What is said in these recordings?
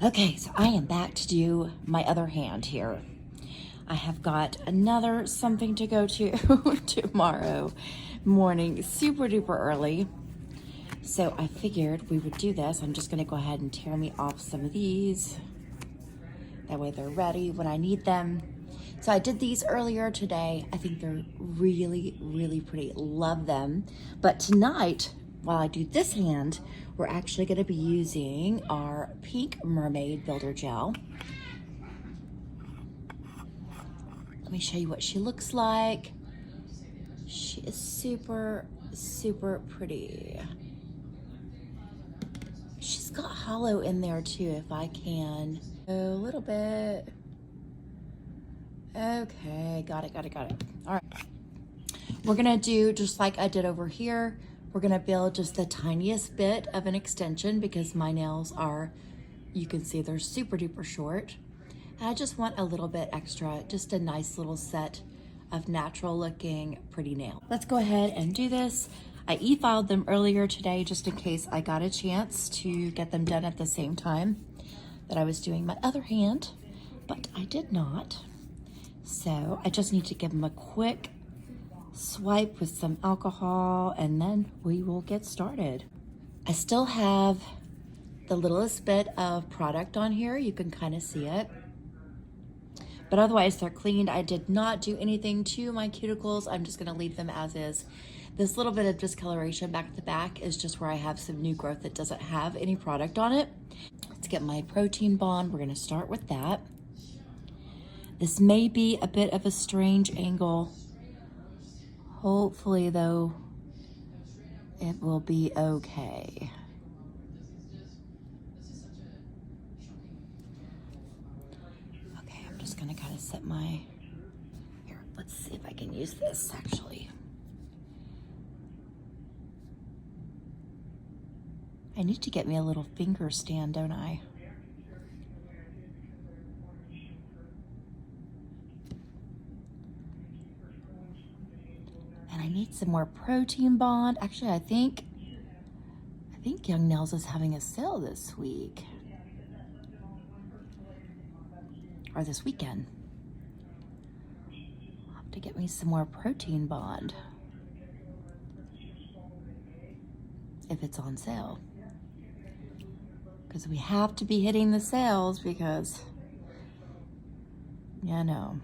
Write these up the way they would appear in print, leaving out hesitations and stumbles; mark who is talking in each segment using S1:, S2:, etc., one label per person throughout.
S1: Okay, so I am back to do my other hand here. I have got another something to go to tomorrow morning, super duper early. So I figured we would do this. I'm just gonna go ahead and tear me off some of these. That way they're ready when I need them. So I did these earlier today. I think they're really, really pretty. Love them. But tonight, while I do this hand, we're actually gonna be using our pink Mermaid Builder Gel. Let me show you what she looks like. She is super, super pretty. She's got hollow in there too, if I can. A little bit. Okay, got it. All right. We're gonna do just like I did over here. We're gonna build just the tiniest bit of an extension because my nails are, you can see they're super duper short. And I just want a little bit extra, just a nice little set of natural looking pretty nails. Let's go ahead and do this. I e-filed them earlier today just in case I got a chance to get them done at the same time that I was doing my other hand, but I did not. So I just need to give them a quick swipe with some alcohol and then we will get started. I still have the littlest bit of product on here. You can kind of see it. But otherwise they're cleaned. I did not do anything to my cuticles. I'm just gonna leave them as is. This little bit of discoloration back at the back is just where I have some new growth that doesn't have any product on it. Let's get my protein bond. We're gonna start with that. This may be a bit of a strange angle. Hopefully though, it will be okay. Okay, I'm just gonna kind of set my, here, let's see if I can use this actually. I need to get me a little finger stand, don't I? And I need some more protein bond. Actually, I think Young Nails is having a sale this week. Or this weekend. I'll have to get me some more protein bond. If it's on sale. Because we have to be hitting the sales because, you know,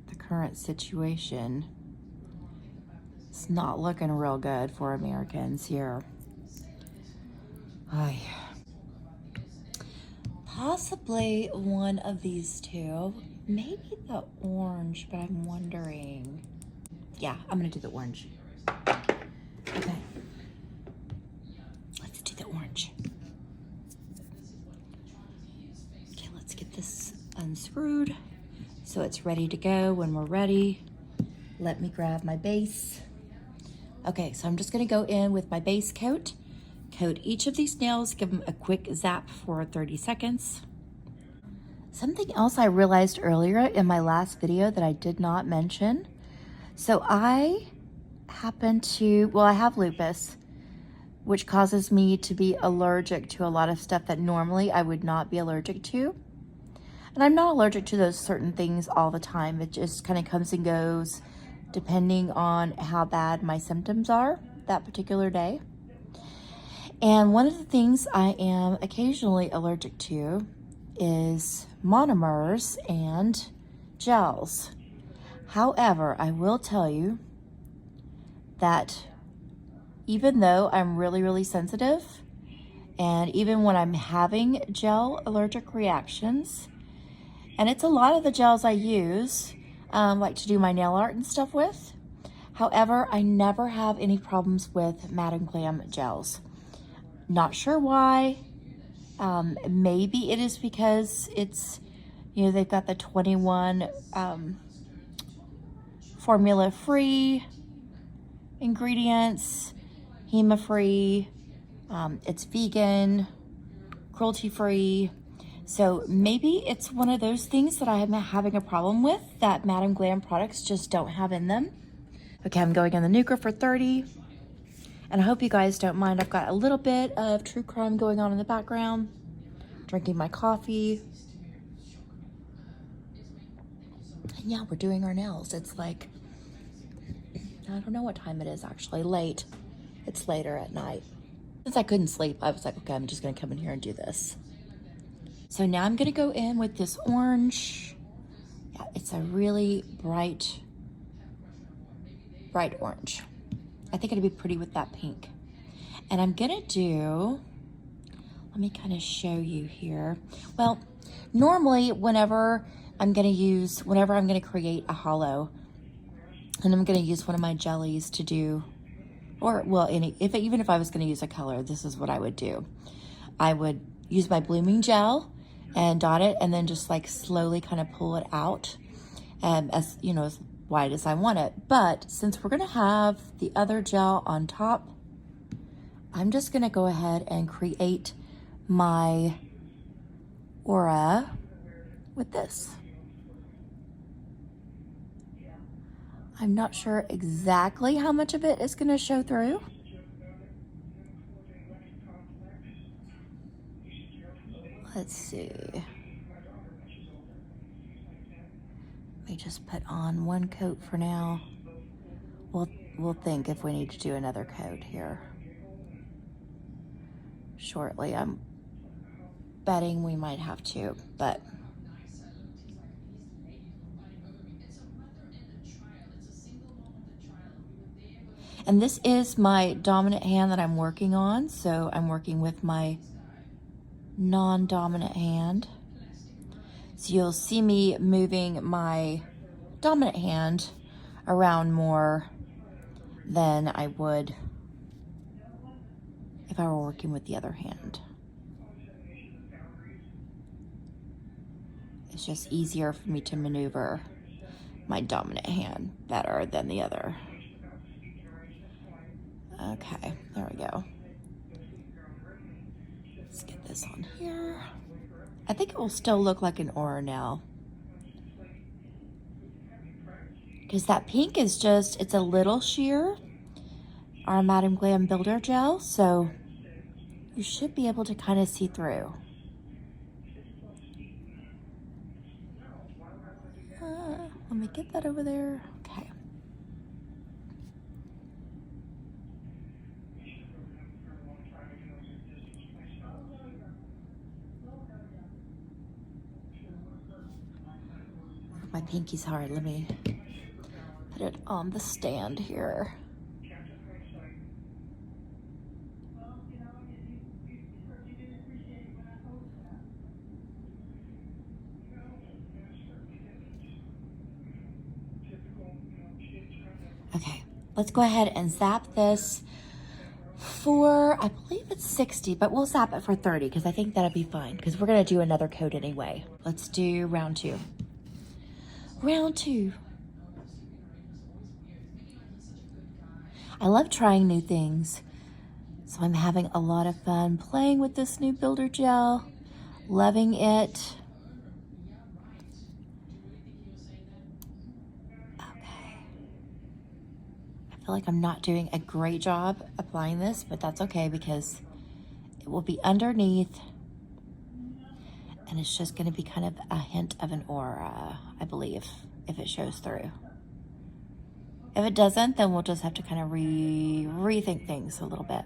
S1: the current situation is not looking real good for Americans here. Possibly one of these two. Maybe the orange, but I'm wondering. Yeah, I'm gonna do the orange. Okay. Let's do the orange. Okay, let's get this unscrewed so it's ready to go when we're ready. Let me grab my base. Okay, so I'm just gonna go in with my base coat. Coat each of these nails, give them a quick zap for 30 seconds. Something else I realized earlier in my last video that I did not mention. So I happen to, well, I have lupus, which causes me to be allergic to a lot of stuff that normally I would not be allergic to. And I'm not allergic to those certain things all the time. It just kind of comes and goes depending on how bad my symptoms are that particular day. And one of the things I am occasionally allergic to is monomers and gels. However, I will tell you that even though I'm really, really sensitive, and even when I'm having gel allergic reactions, and it's a lot of the gels I use, like to do my nail art and stuff with. However, I never have any problems with Madam Glam gels. Not sure why. Maybe it is because it's, you know, they've got the 21 formula free ingredients, HEMA free, it's vegan, cruelty free. So maybe it's one of those things that I am having a problem with that Madam Glam products just don't have in them. Okay, I'm going in the Nucra for 30. And I hope you guys don't mind. I've got a little bit of true crime going on in the background. drinking my coffee. And yeah, we're doing our nails. It's like, I don't know what time it is actually, late. It's later at night. Since I couldn't sleep, I was like, okay, I'm just gonna come in here and do this. So now I'm gonna go in with this orange. Yeah, it's a really bright orange. I think it'd be pretty with that pink. And I'm gonna do, let me kind of show you here. Well, normally whenever I'm gonna create a hollow, and I'm gonna use one of my jellies to do, or well, even if I was gonna use a color, this is what I would do. I would use my blooming gel and dot it, and then just like slowly kind of pull it out, as you know, as wide as I want it. But since we're gonna have the other gel on top, I'm just gonna go ahead and create my aura with this. I'm not sure exactly how much of it is gonna show through. Let's see. Let me just put on one coat for now. We'll think if we need to do another coat here shortly. I'm betting we might have to, but. And this is my dominant hand that I'm working on, so I'm working with my non-dominant hand. So you'll see me moving my dominant hand around more than I would if I were working with the other hand. It's just easier for me to maneuver my dominant hand better than the other. Okay, there we go. Let's get this on here. I think it will still look like an aura now, because that pink is just, it's a little sheer, our Madam Glam Builder Gel, so you should be able to kind of see through. Let me get that over there. Okay. My pinky's hard. Let me put it on the stand here. Okay, let's go ahead and zap this for, I believe it's 60, but we'll zap it for 30 because I think that'll be fine, because we're gonna do another coat anyway. Let's do round two. Round two. I love trying new things, so I'm having a lot of fun playing with this new builder gel, loving it. Okay. I feel like I'm not doing a great job applying this, but that's okay because it will be underneath, and it's just going to be kind of a hint of an aura, I believe, if it shows through. If it doesn't, then we'll just have to kind of rethink things a little bit.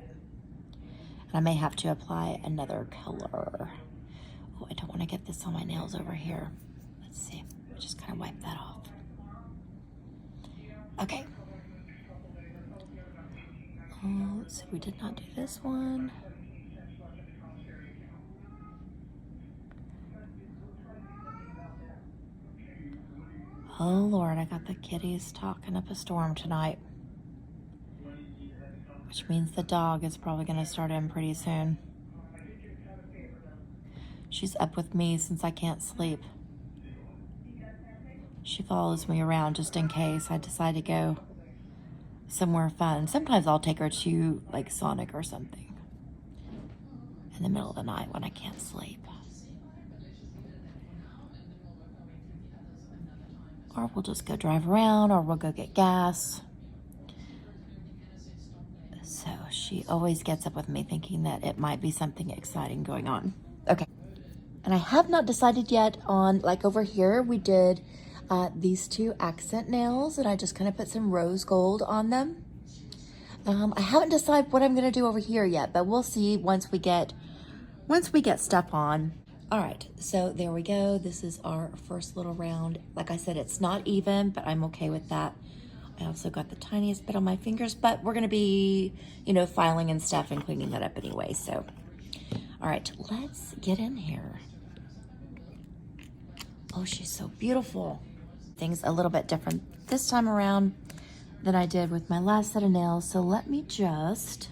S1: And I may have to apply another color. Oh, I don't want to get this on my nails over here. Let's see. Just kind of wipe that off. Okay. Let's see. We did not do this one. Oh Lord, I got the kitties talking up a storm tonight. Which means the dog is probably gonna start in pretty soon. She's up with me since I can't sleep. She follows me around just in case I decide to go somewhere fun. Sometimes I'll take her to like Sonic or something in the middle of the night when I can't sleep. Or we'll just go drive around, or we'll go get gas. So she always gets up with me thinking that it might be something exciting going on. Okay. And I have not decided yet on, like over here, we did these two accent nails, and I just kind of put some rose gold on them. I haven't decided what I'm gonna do over here yet, but we'll see once we get stuff on. All right, so there we go. This is our first little round. Like I said, it's not even, but I'm okay with that. I also got the tiniest bit on my fingers, but we're gonna be, you know, filing and stuff and cleaning that up anyway, so. All right, let's get in here. Oh, she's so beautiful. Things a little bit different this time around than I did with my last set of nails. So let me just,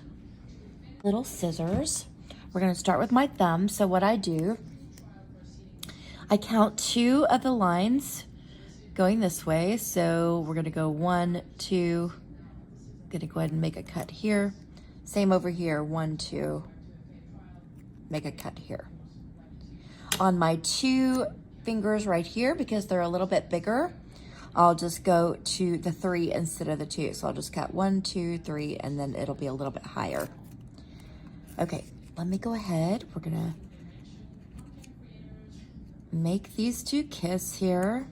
S1: little scissors. We're gonna start with my thumb. So what I do, I count 2 of the lines going this way. So we're gonna go 1, 2, gonna go ahead and make a cut here. Same over here, 1, 2, make a cut here. On my 2 fingers right here, because they're a little bit bigger, I'll just go to the 3 instead of the 2. So I'll just cut 1, 2, 3, and then it'll be a little bit higher. Okay, let me go ahead. We're gonna make these 2 kiss here.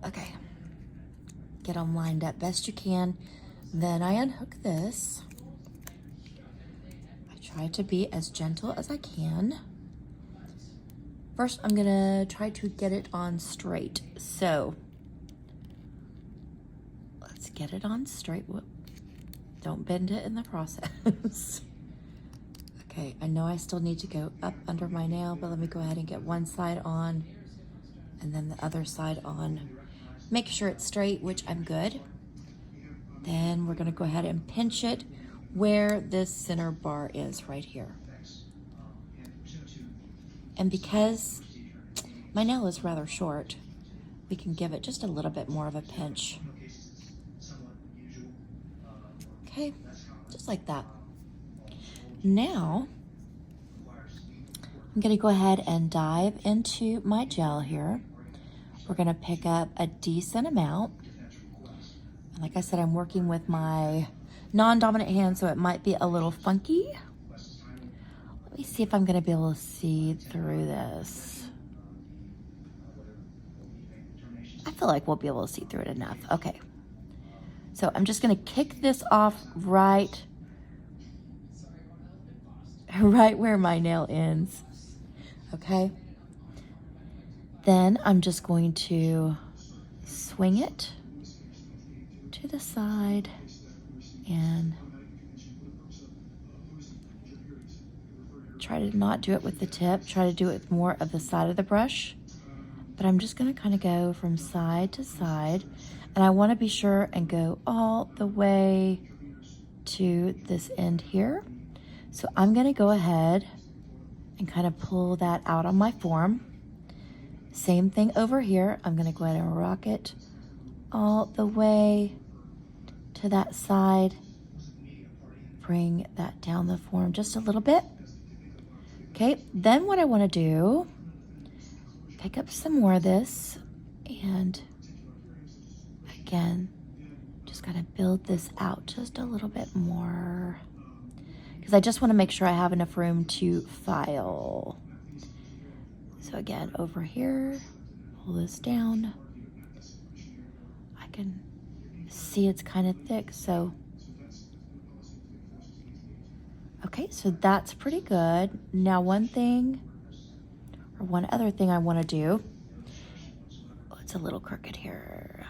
S1: Okay, get them lined up best you can. Then I unhook this. I try to be as gentle as I can. First, I'm gonna try to get it on straight. So let's get it on straight. Whoop. Don't bend it in the process. Okay, I know I still need to go up under my nail, but let me go ahead and get one side on and then the other side on. Make sure it's straight, which I'm good. Then we're gonna go ahead and pinch it where this center bar is right here. And because my nail is rather short, we can give it just a little bit more of a pinch. Okay, just like that. Now, I'm gonna go ahead and dive into my gel here. We're gonna pick up a decent amount. And like I said, I'm working with my non-dominant hand, so it might be a little funky. Let me see if I'm gonna be able to see through this. I feel like we'll be able to see through it enough. Okay. So I'm just gonna kick this off right where my nail ends. Okay. Then I'm just going to swing it to the side and try to not do it with the tip, try to do it with more of the side of the brush. But I'm just gonna kind of go from side to side, and I wanna be sure and go all the way to this end here. So I'm gonna go ahead and kind of pull that out on my form. Same thing over here. I'm gonna go ahead and rock it all the way to that side. Bring that down the form just a little bit. Okay, then what I wanna do, pick up some more of this, and again, just gotta build this out just a little bit more, because I just wanna make sure I have enough room to file. So again, over here, pull this down. I can see it's kind of thick, so. Okay, so that's pretty good. Now one other thing I wanna do, oh, it's a little crooked here.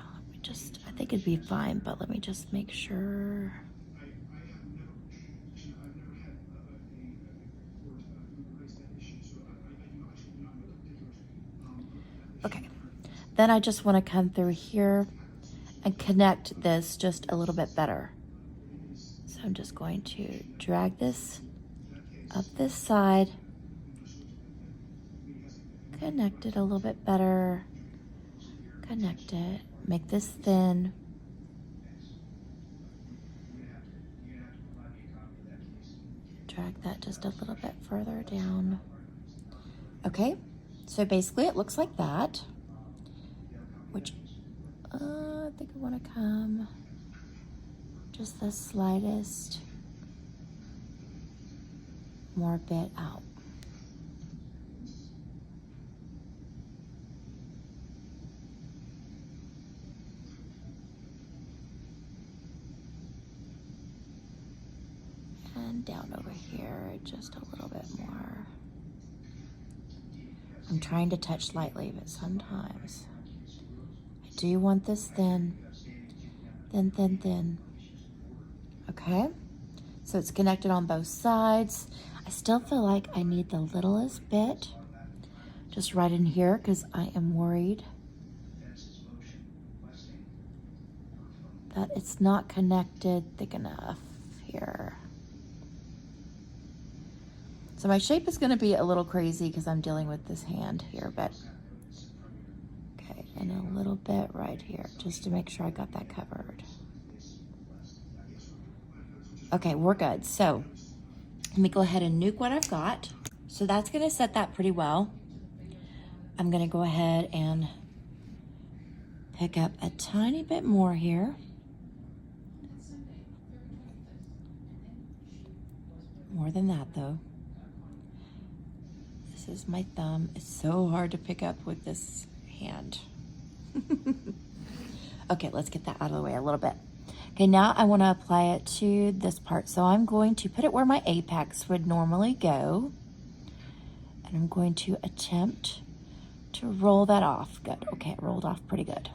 S1: I think it'd be fine, but let me just make sure. Okay, then I just wanna come through here and connect this just a little bit better. So I'm just going to drag this up this side, connect it a little bit better, connect it, make this thin. Drag that just a little bit further down. Okay, so basically it looks like that, which I think I want to come just the slightest more bit out. And down over here, just a little bit more. I'm trying to touch lightly, but sometimes I do want this thin, thin, thin, thin. Okay, so it's connected on both sides. I still feel like I need the littlest bit just right in here because I am worried that it's not connected thick enough here. So my shape is going to be a little crazy because I'm dealing with this hand here, but okay, and a little bit right here just to make sure I got that covered. Okay, we're good. So let me go ahead and nuke what I've got. So that's going to set that pretty well. I'm going to go ahead and pick up a tiny bit more here. More than that though. This is my thumb. It's so hard to pick up with this hand. Okay, let's get that out of the way a little bit. Okay, now I want to apply it to this part. So I'm going to put it where my apex would normally go. And I'm going to attempt to roll that off. Good. Okay, it rolled off pretty good.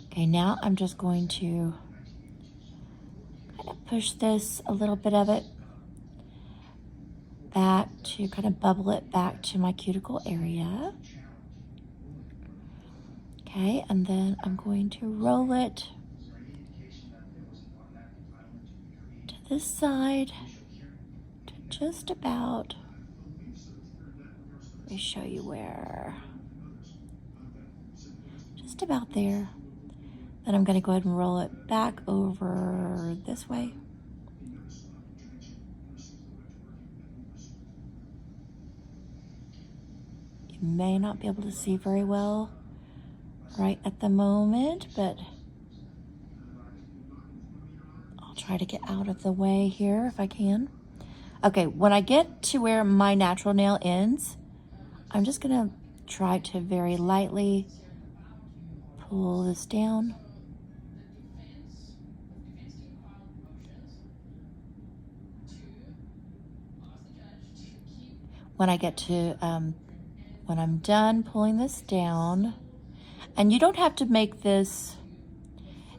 S1: Okay, now I'm just going to kind of push this, a little bit of it, back to kind of bubble it back to my cuticle area. Okay, and then I'm going to roll it to this side to just about, let me show you where, just about there. Then I'm going to go ahead and roll it back over this way. You may not be able to see very well right at the moment, but I'll try to get out of the way here if I can. Okay, when I get to where my natural nail ends, I'm just gonna try to very lightly pull this down. When I get to, when I'm done pulling this down, and you don't have to make this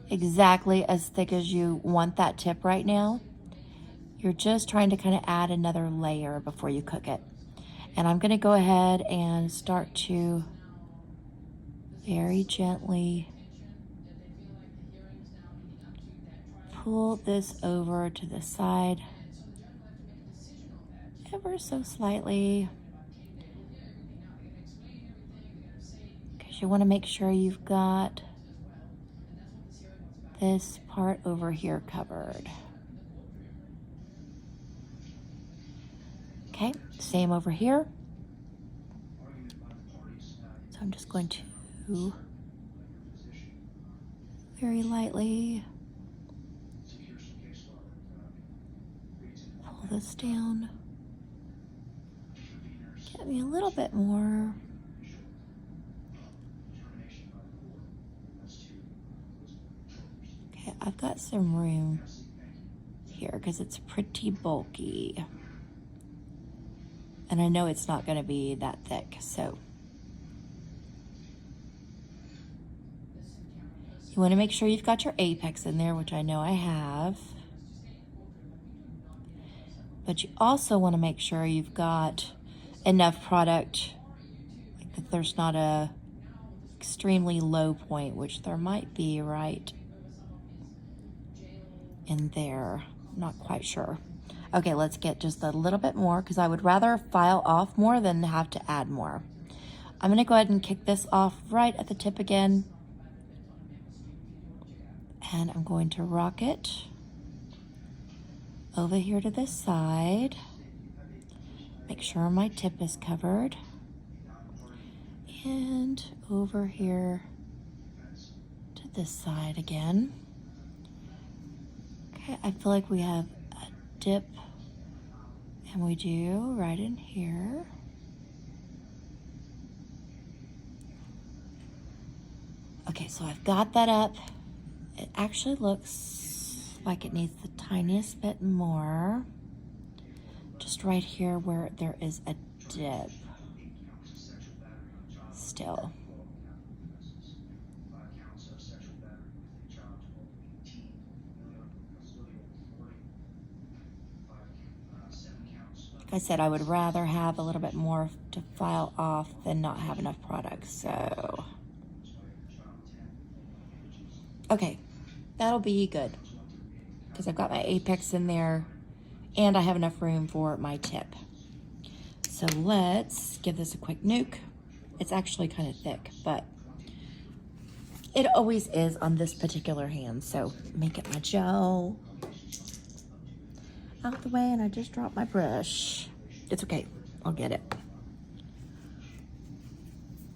S1: exactly as thick as you want that tip right now. You're just trying to kind of add another layer before you cook it. And I'm gonna go ahead and start to very gently pull this over to the side, ever so slightly, because you want to make sure you've got this part over here covered. Okay, same over here. So I'm just going to very lightly pull this down. Get me a little bit more. Okay, I've got some room here because it's pretty bulky. And I know it's not going to be that thick, so you want to make sure you've got your apex in there, which I know I have. But you also want to make sure you've got enough product, like that there's not a extremely low point, which there might be right in there. I'm not quite sure. Okay, let's get just a little bit more because I would rather file off more than have to add more. I'm going to go ahead and kick this off right at the tip again. And I'm going to rock it over here to this side. Make sure my tip is covered. And over here to this side again. Okay, I feel like we have a dip And we do right in here. Okay, so I've got that up. It actually looks like it needs the tiniest bit more. Just right here where there is a dip. Still. Like I said, I would rather have a little bit more to file off than not have enough product, so. Okay, that'll be good. Because I've got my apex in there and I have enough room for my tip. So let's give this a quick nuke. It's actually kind of thick, but it always is on this particular hand. So make it my gel out the way, and I just dropped my brush. It's okay, I'll get it.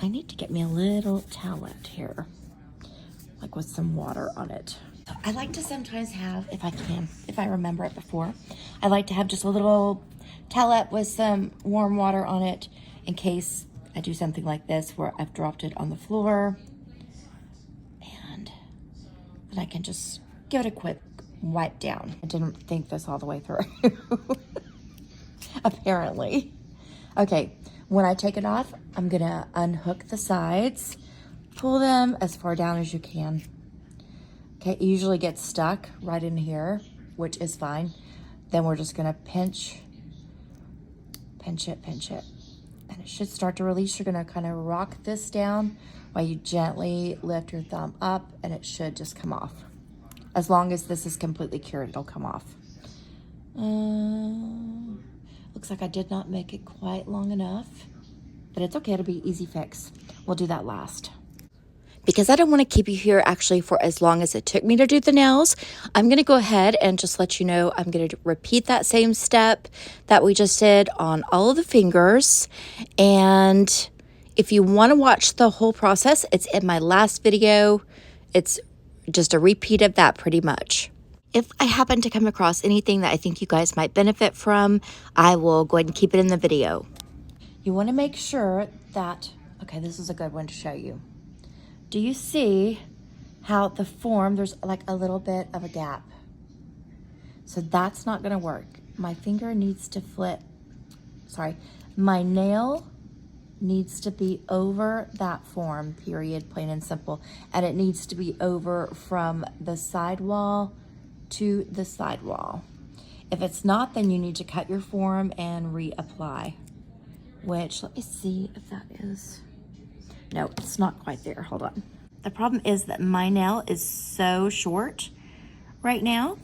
S1: I need to get me a little towelette here, like with some water on it. I like to sometimes have, if I can, if I remember it before, I like to have just a little towelette with some warm water on it in case I do something like this where I've dropped it on the floor, and then I can just give it a quick wipe down. I didn't think this all the way through, apparently. Okay, when I take it off, I'm gonna unhook the sides, pull them as far down as you can. Okay, it usually gets stuck right in here, which is fine. Then we're just gonna pinch it, and it should start to release. You're gonna kind of rock this down while you gently lift your thumb up, and it should just come off. As long as this is completely cured, it'll come off. Looks like I did not make it quite long enough, but it's okay, it'll be easy fix. We'll do that last. Because I don't want to keep you here actually for as long as it took me to do the nails, I'm going to go ahead and just let you know I'm going to repeat that same step that we just did on all of the fingers. And if you want to watch the whole process, it's in my last video. It's just a repeat of that pretty much. If I happen to come across anything that I think you guys might benefit from, I will go ahead and keep it in the video. You want to make sure that, okay, this is a good one to show you. Do you see how the form, there's like a little bit of a gap? So that's not gonna work. My finger needs to flip, sorry, my nail needs to be over that form, period, plain and simple. And it needs to be over from the sidewall to the sidewall. If it's not, then you need to cut your form and reapply, which, let me see if that is. No, it's not quite there. Hold on. The problem is that my nail is so short right now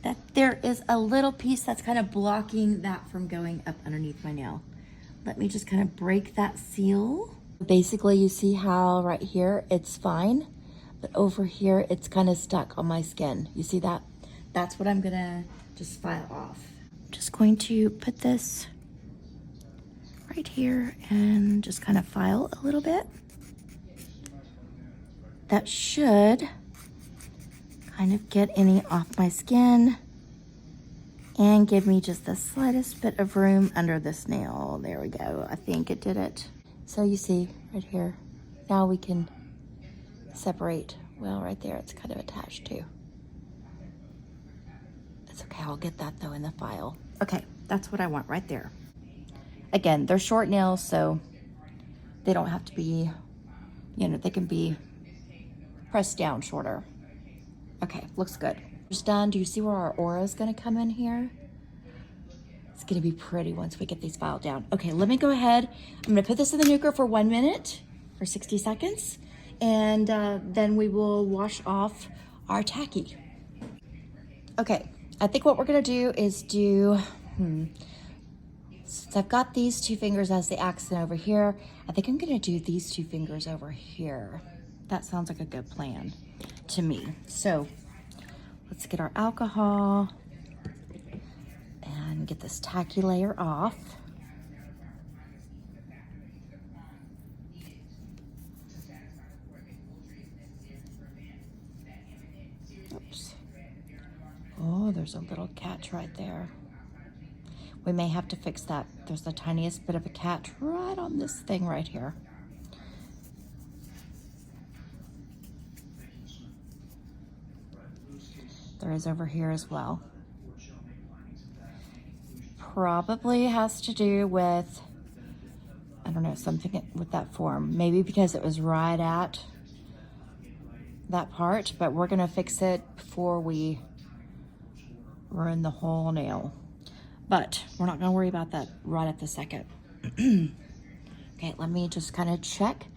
S1: that there is a little piece that's kind of blocking that from going up underneath my nail. Let me just kind of break that seal. Basically, you see how right here it's fine, but over here it's kind of stuck on my skin. You see that? That's what I'm gonna just file off. I'm just going to put this right here and just kind of file a little bit. That should kind of get any off my skin and give me just the slightest bit of room under this nail. There we go. I think it did it. So you see right here, now we can separate. Well, right there, it's kind of attached too. It's okay, I'll get that though in the file. Okay, that's what I want right there. Again, they're short nails, so they don't have to be, you know, they can be pressed down shorter. Okay, looks good. Just done. Do you see where our aura is going to come in here? It's going to be pretty once we get these filed down. Okay, let me go ahead. I'm going to put this in the nuker for 1 minute or 60 seconds, and then we will wash off our tacky. Okay, I think what we're going to do is do, since I've got these two fingers as the accent over here, I think I'm going to do these two fingers over here. That sounds like a good plan to me. So let's get our alcohol and get this tacky layer off. Oops. Oh, there's a little catch right there. We may have to fix that. There's the tiniest bit of a catch right on this thing right here. There is over here as well. Probably has to do with, I don't know, something with that form. Maybe because it was right at that part, but we're gonna fix it before we ruin the whole nail. But we're not gonna worry about that right at the second. Okay, let me just kind of check.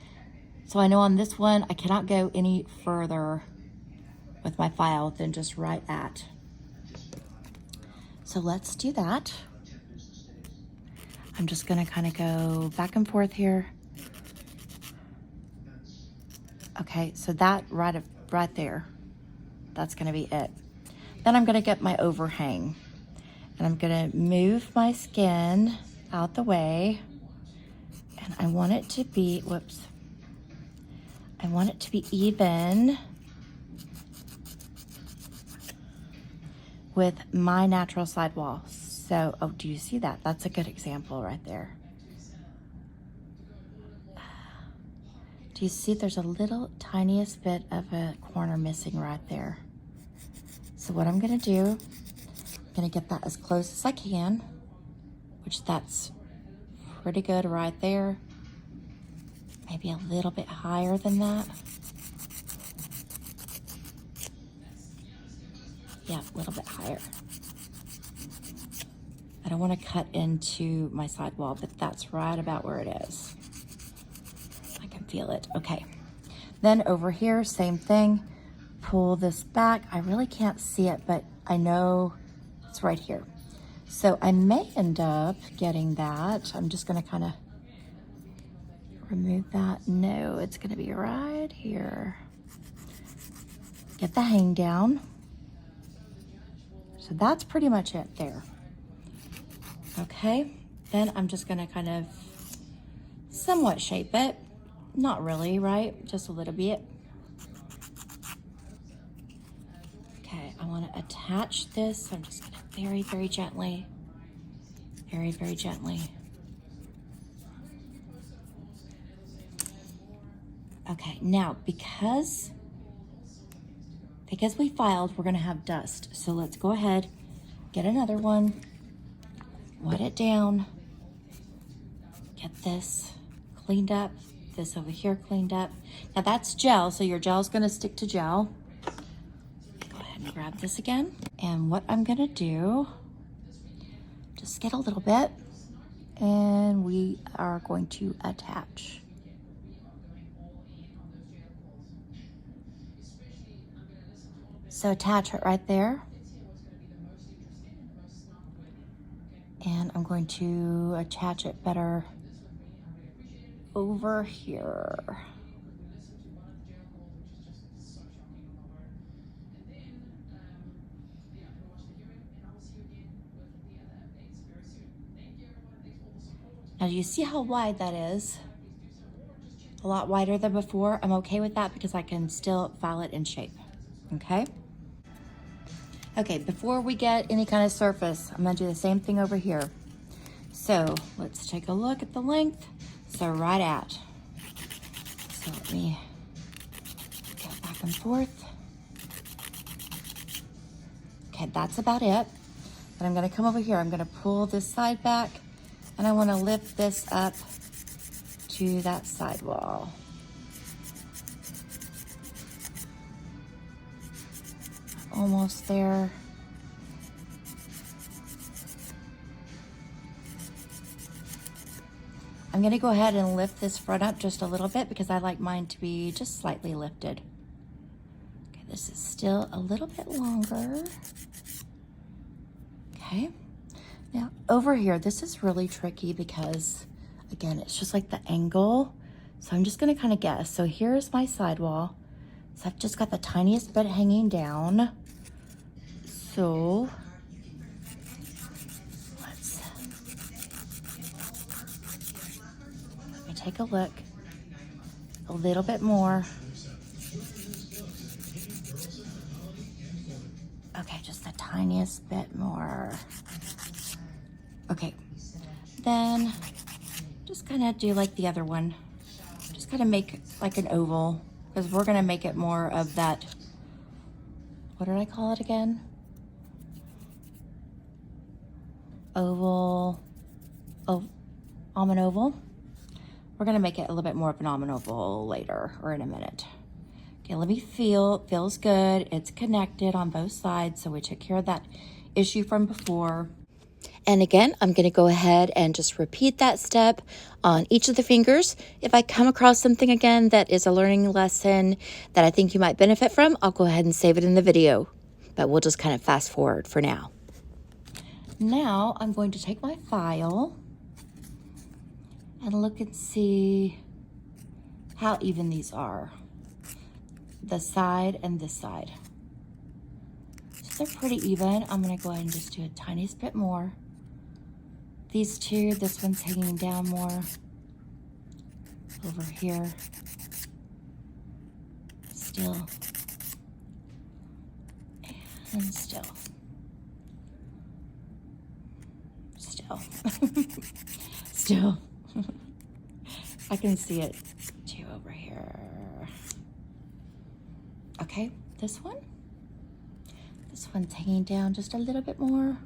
S1: So I know on this one, I cannot go any further with my file than just right at. So let's do that. I'm just gonna kind of go back and forth here. Okay, so that right there, that's gonna be it. Then I'm gonna get my overhang and I'm gonna move my skin out the way, and I want it to be, whoops. I want it to be even with my natural sidewall. So, oh, do you see that? That's a good example right there. Do you see there's a little tiniest bit of a corner missing right there? So what I'm gonna do, I'm gonna get that as close as I can, which that's pretty good right there. Maybe a little bit higher than that. Yeah, a little bit higher. I don't want to cut into my sidewall, but that's right about where it is. I can feel it. Okay. Then over here, same thing. Pull this back. I really can't see it, but I know it's right here. So I may end up getting that. I'm just going to kind of remove that. No, it's going to be right here. Get the hang down. So that's pretty much it there. Okay, then I'm just gonna kind of somewhat shape it. Not really, right? Just a little bit. Okay, I wanna attach this. So I'm just gonna very, very gently, very, very gently. Okay, now because we filed, we're gonna have dust. So let's go ahead, get another one. Wet it down, get this cleaned up, this over here cleaned up. Now that's gel, so your gel's gonna stick to gel. Go ahead and grab this again. And what I'm gonna do, just get a little bit, and we are going to attach. So attach it right there. And I'm going to attach it better over here. Now, do you see how wide that is? A lot wider than before. I'm okay with that because I can still file it in shape, okay? Okay, before we get any kind of surface, I'm gonna do the same thing over here. So let's take a look at the length. So right at. So let me go back and forth. Okay, that's about it. Then I'm gonna come over here. I'm gonna pull this side back, and I wanna lift this up to that sidewall. Almost there. I'm gonna go ahead and lift this front up just a little bit because I like mine to be just slightly lifted. Okay, this is still a little bit longer. Okay, now over here, this is really tricky because again, it's just like the angle. So I'm just gonna kind of guess. So here's my sidewall. So I've just got the tiniest bit hanging down. So let me take a look. A little bit more. Okay, just the tiniest bit more. Okay, then just kind of do like the other one. Just kind of make like an oval, because we're going to make it more of that, what did I call it again? Oval, oh, almond oval. We're going to make it a little bit more of an almond oval later, or in a minute. Okay, let me feel. It feels good. It's connected on both sides, so we took care of that issue from before. And again, I'm going to go ahead and just repeat that step on each of the fingers. If I come across something again that is a learning lesson that I think you might benefit from, I'll go ahead and save it in the video. But we'll just kind of fast forward for now. Now I'm going to take my file and look and see how even these are. This side and this side. So they're pretty even. I'm going to go ahead and just do a tiniest bit more. These two, this one's hanging down more. Over here. Still. And still. Still. Still. I can see it too over here. Okay, this one. This one's hanging down just a little bit more.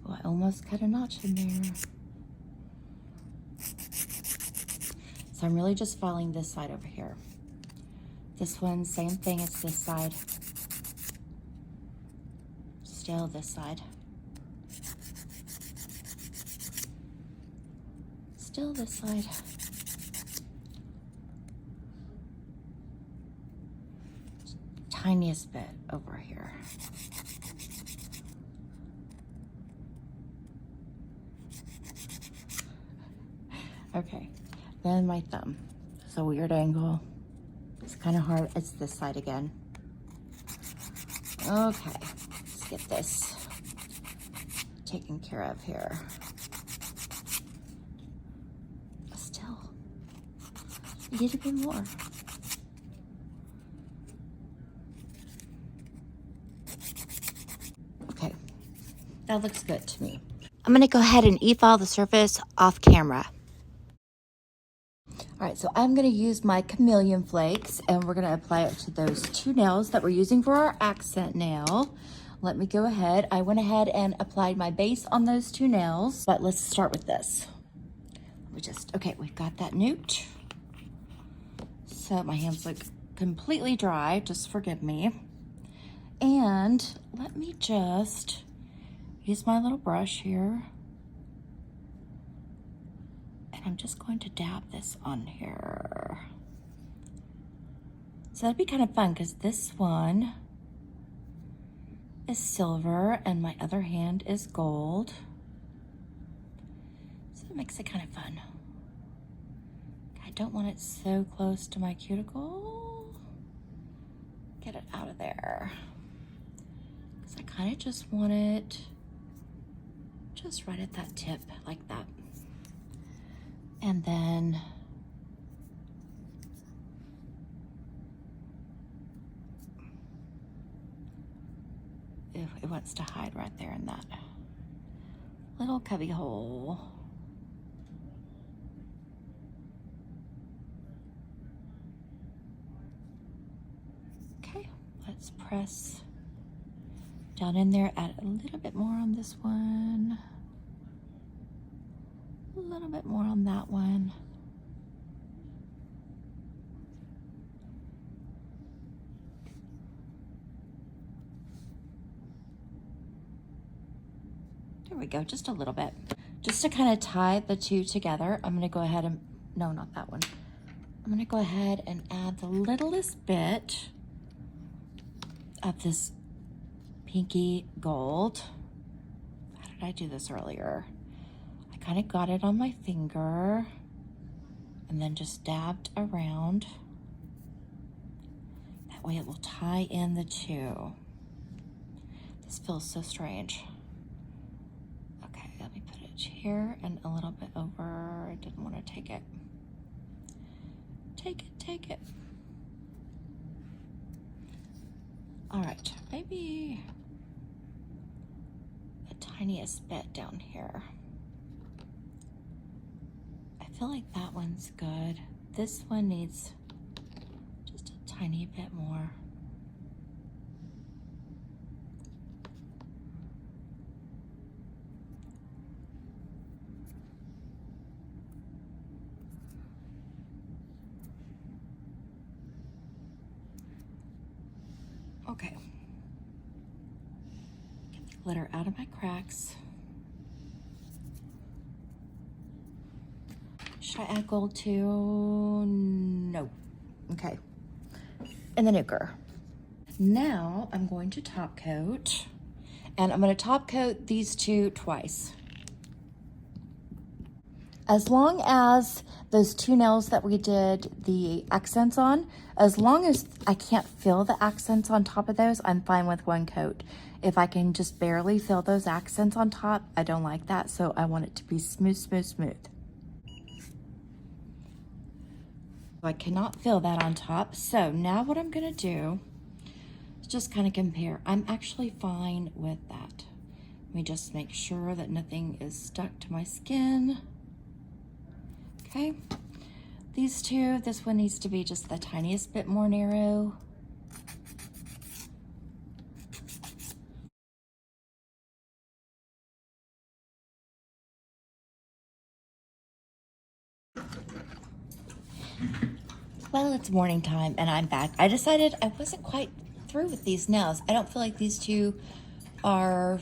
S1: Oh, I almost cut a notch in there. So I'm really just following this side over here. This one, same thing, it's this side. Still this side. Still this side. Tiniest bit over here. Okay, then my thumb. It's a weird angle. It's kind of hard. It's this side again. Okay, let's get this taken care of here. Still, a little bit more. Okay, that looks good to me. I'm gonna go ahead and e-file the surface off camera. All right, so I'm gonna use my chameleon flakes and we're gonna apply it to those two nails that we're using for our accent nail. Let me go ahead. I went ahead and applied my base on those two nails, but let's start with this. Okay, we've got that newt. So my hands look completely dry, just forgive me. And let me just use my little brush here. And I'm just going to dab this on here. So that'd be kind of fun because this one is silver and my other hand is gold. So it makes it kind of fun. I don't want it so close to my cuticle. Get it out of there. Because I kind of just want it just right at that tip, like that. And then it wants to hide right there in that little cubby hole. Okay, let's press down in there, add a little bit more on this one. A little bit more on that one. There we go, just a little bit. Just to kind of tie the two together, I'm gonna go ahead and, no, not that one. I'm gonna go ahead and add the littlest bit of this pinky gold. How did I do this earlier? I kind of got it on my finger and then just dabbed around. That way it will tie in the two. This feels so strange. Okay, let me put it here and a little bit over. I didn't want to take it. Take it, take it. All right, maybe the tiniest bit down here. I feel like that one's good. This one needs just a tiny bit more. Okay. Get the glitter out of my cracks. Should I add gold too? No. Okay. And the nuker. Now I'm going to top coat, and I'm going to top coat these two twice. As long as those two nails that we did the accents on, as long as I can't feel the accents on top of those, I'm fine with one coat. If I can just barely feel those accents on top, I don't like that, so I want it to be smooth, smooth, smooth. I cannot feel that on top, so now what I'm gonna do is just kind of compare. I'm actually fine with that. Let me just make sure that nothing is stuck to my skin. Okay, these two, this one needs to be just the tiniest bit more narrow. Well, it's morning time and I'm back. I decided I wasn't quite through with these nails. I don't feel like these two are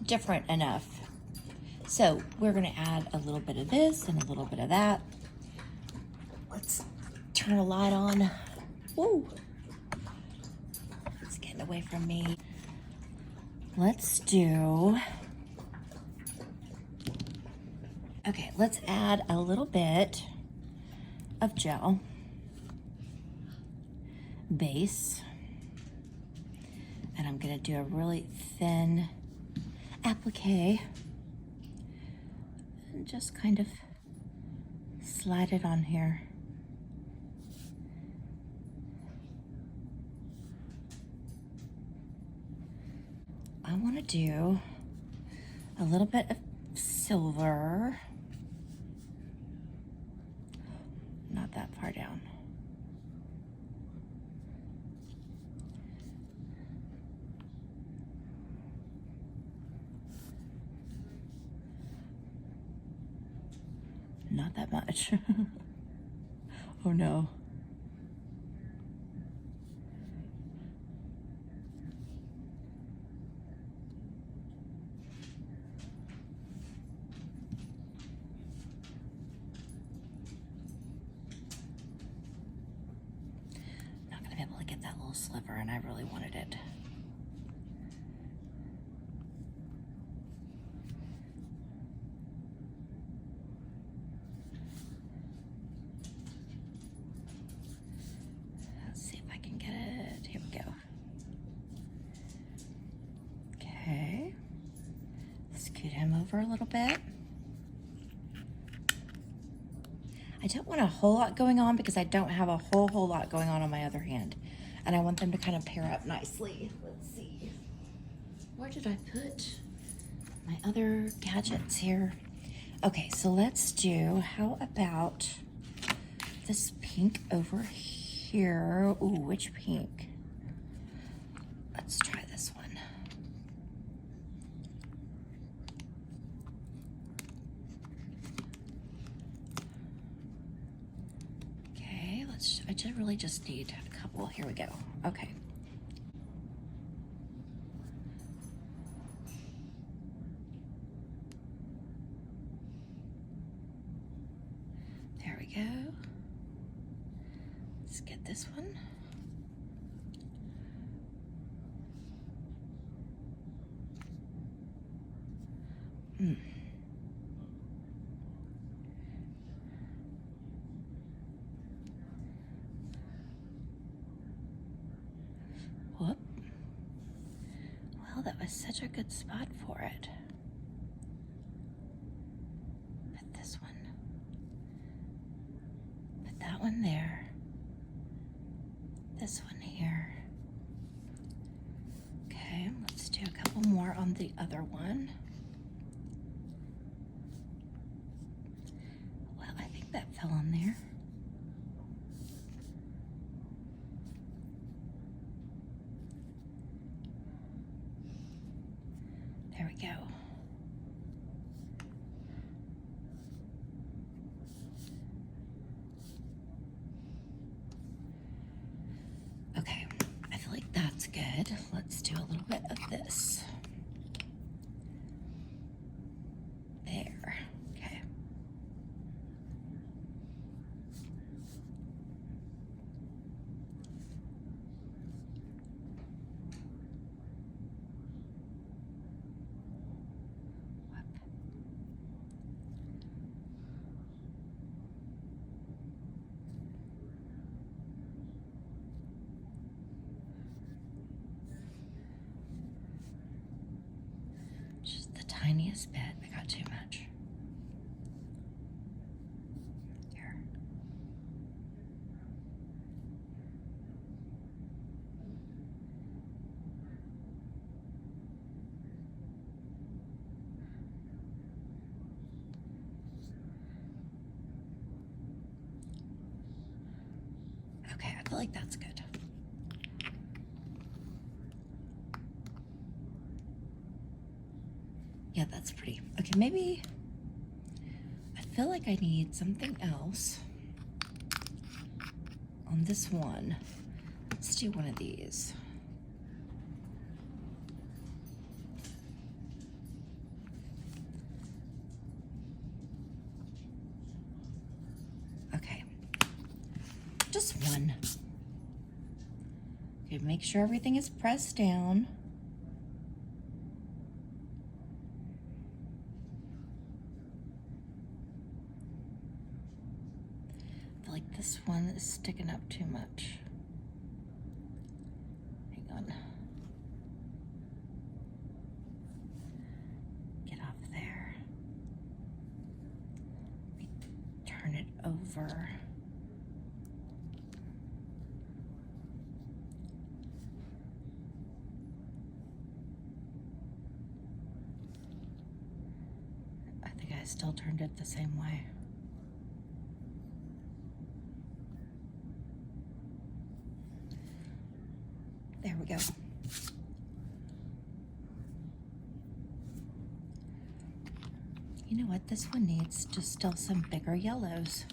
S1: different enough. So we're gonna add a little bit of this and a little bit of that. Let's turn a light on. Woo! It's getting away from me. Let's do, okay, let's add a little bit of gel base. And I'm gonna do a really thin applique and just kind of slide it on here. I want to do a little bit of silver, not that far down. Not that much. Oh no. Not gonna be able to get that little sliver, and I really wanted it. Let's see if I can get it. Here we go. Okay. Scoot him over a little bit. I don't want a whole lot going on because I don't have a whole lot going on my other hand. And I want them to kind of pair up nicely. Let's see. Where did I put my other gadgets here? Okay, so let's do, how about this pink over here? Ooh, which pink? Let's try this one. Okay, I just really just need a couple. Here we go. Okay. There we go. Let's get this one. Whoop. Well, that was such a good spot for it. Put this one. Put that one there. This one here. couple more on the other one. Well, I think that fell on there. There we go. Okay, I feel like that's good. Let's do a little bit of this. There, okay. Just the tiniest bit. I got too much. Here. Okay, I feel like that's good. Yeah, that's pretty. Okay, maybe I feel like I need something else on this one. Let's do one of these. Okay, just one. Okay, make sure everything is pressed down. Like this one is sticking up too much. Hang on. Get off there. Turn it over. I think I still turned it the same way. There we go. You know what? This one needs just still some bigger yellows.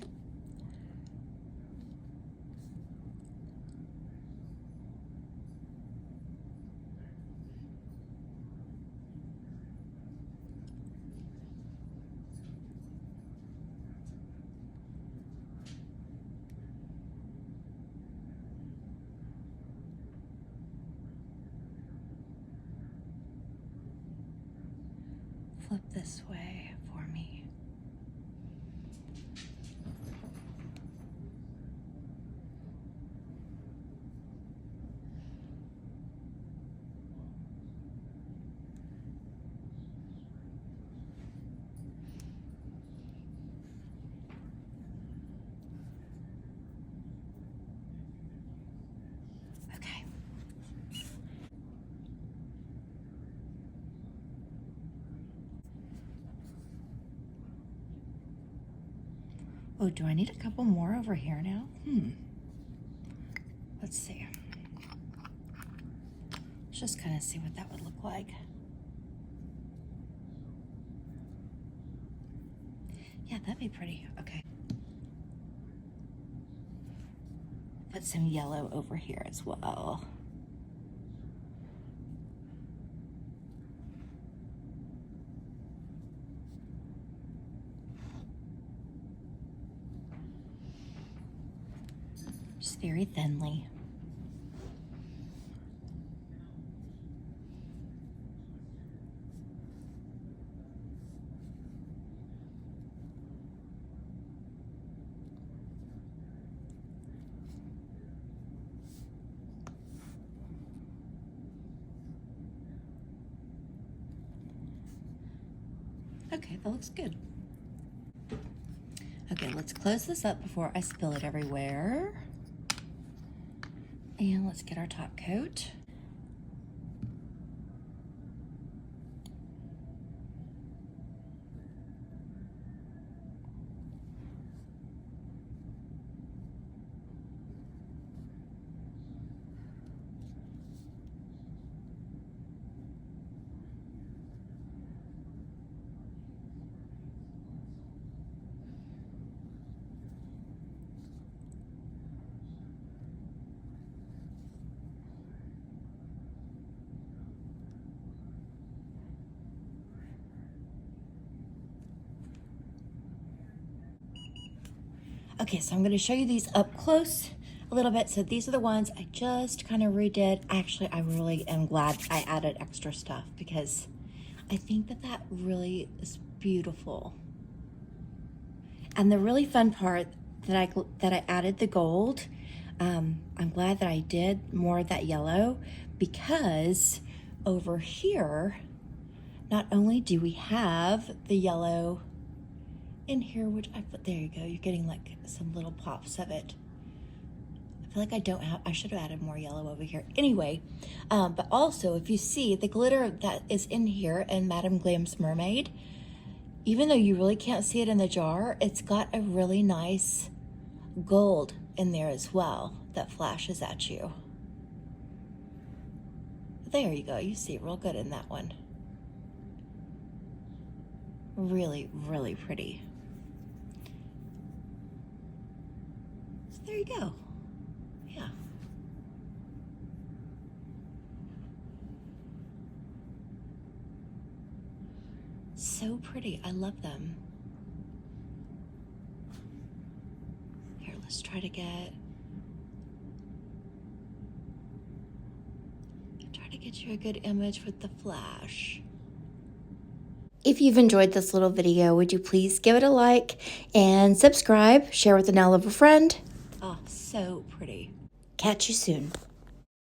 S1: Flip this way for me. Okay. Oh, do I need a couple more over here now? Let's see. Let's just kind of see what that would look like. Yeah, that'd be pretty. Okay. Put some yellow over here as well. Just very thinly. Okay, that looks good. Okay, let's close this up before I spill it everywhere. And let's get our top coat. Okay, so I'm gonna show you these up close a little bit. So these are the ones I just kind of redid. Actually, I really am glad I added extra stuff because I think that that really is beautiful. And the really fun part that I added the gold, I'm glad that I did more of that yellow, because over here, not only do we have the yellow in here, which I put, there you go, you're getting like some little pops of it. I feel like I should have added more yellow over here. Anyway, but also if you see the glitter that is in here in Madame Glam's Mermaid, even though you really can't see it in the jar, it's got a really nice gold in there as well that flashes at you. There you go, you see it real good in that one. Really, really pretty. So there you go. Yeah. So pretty, I love them. Here, let's try to get you a good image with the flash. If you've enjoyed this little video, would you please give it a like and subscribe, share with a now lover friend? Oh, so pretty. Catch you soon.